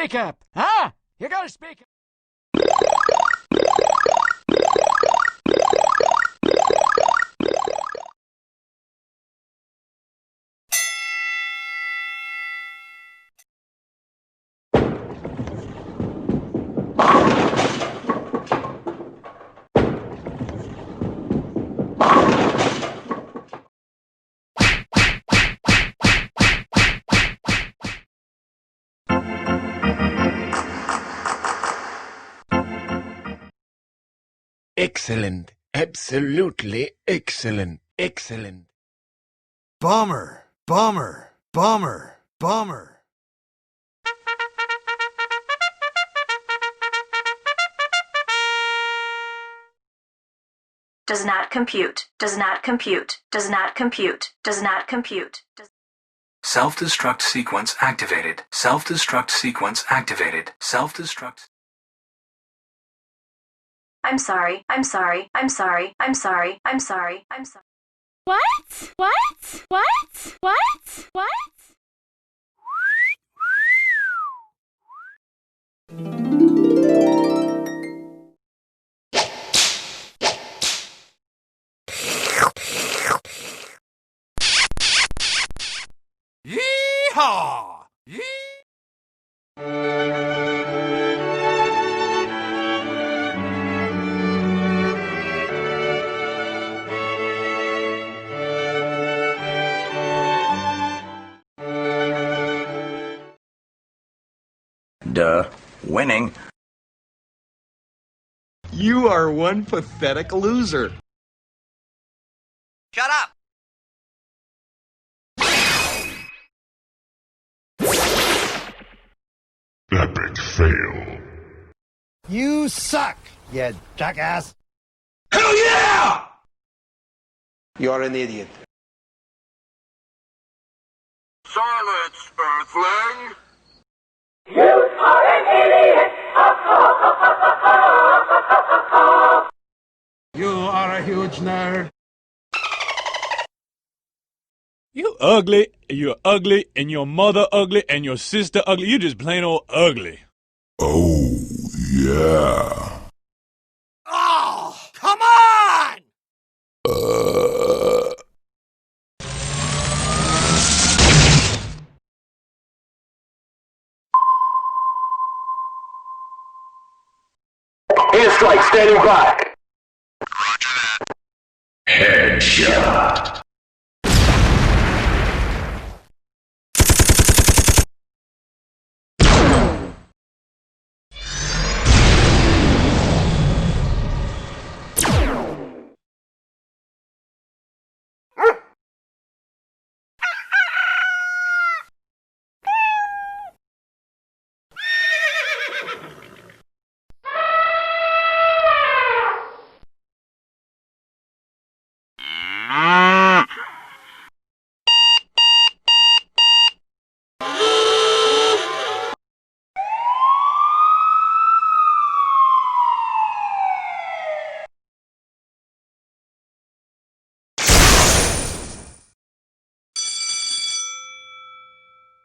speak up, huh? You gotta speak up. Excellent. Absolutely excellent. Excellent. Bomber, bomber, bomber, bomber. Does not compute. Does not compute. Does not compute. Does not compute. Self-destruct sequence activated. Self-destruct sequence activated. Self-destruct. I'm sorry. I'm sorry. I'm sorry. I'm sorry. I'm sorry. I'm sorry. What? What? What? What? What? Yeehaw! Duh. Winning. You are one pathetic loser. Shut up! Epic fail. You suck, you jackass. Hell yeah! You're an idiot. Silence, Earthling! You are an idiot! You are a huge nerd. You ugly, you're ugly, and your mother ugly, and your sister ugly. You just plain old ugly. Oh, yeah. Oh, come on! Airstrike standing by. Roger that. Headshot.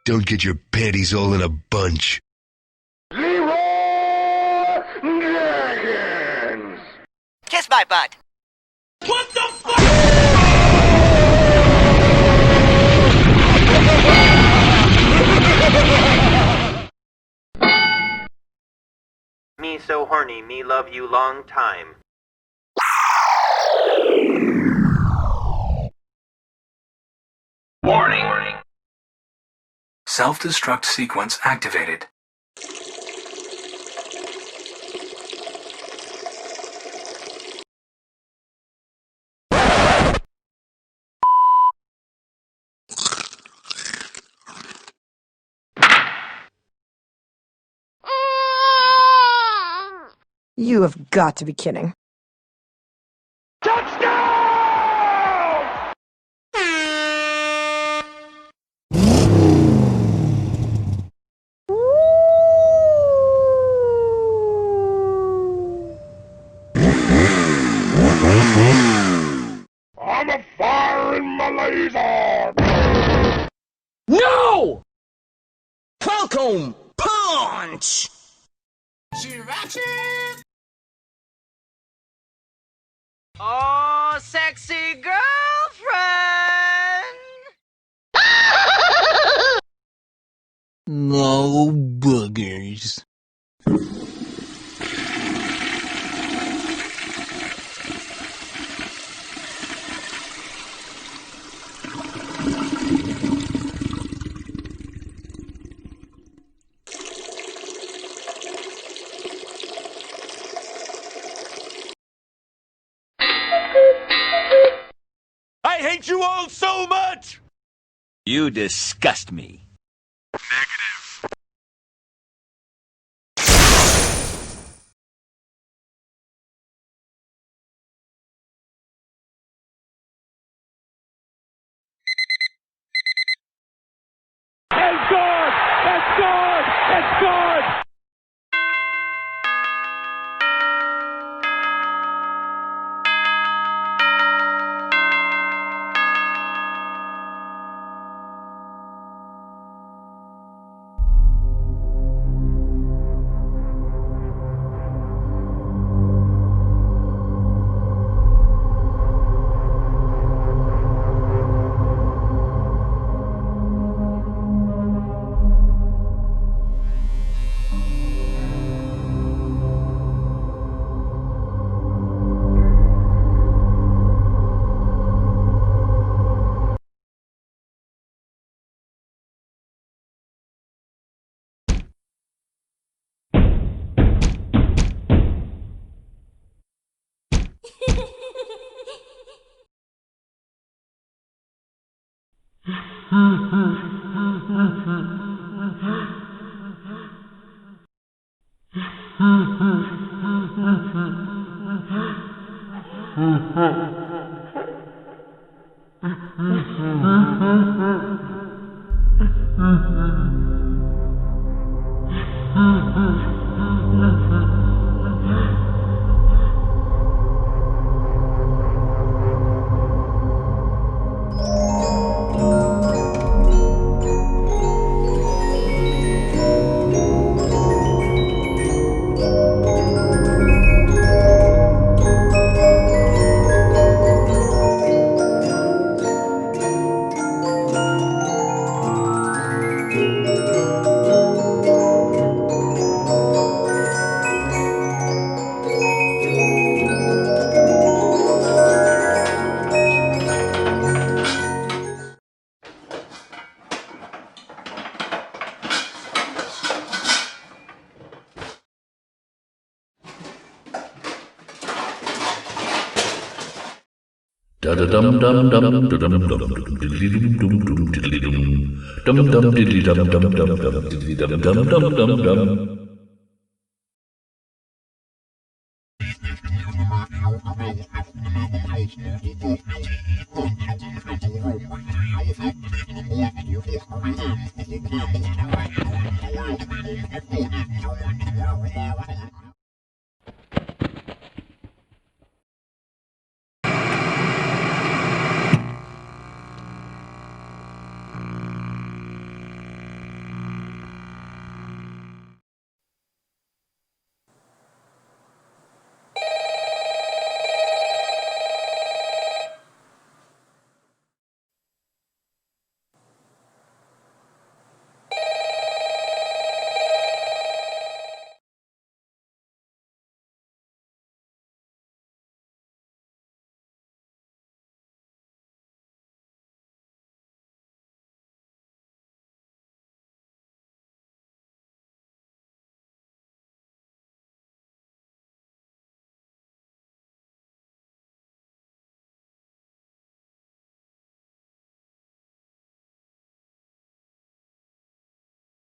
Don't get your panties all in a bunch. Leroy Jenkins! Kiss my butt! What the fuck? Me so horny, me love you long time. Warning. Self-destruct sequence activated. You have got to be kidding. I'm a firing my laser! No! Falcon! Punch! LAUCH! Oh, sexy girlfriend! No boogers. I hate you all so much! You disgust me. It's good! It's good! It's good! Da da dum dum dum dum dum dum diddly dum dum dum diddly dum dum dum diddly dum dum dum dum diddly dum dum dum dum dum.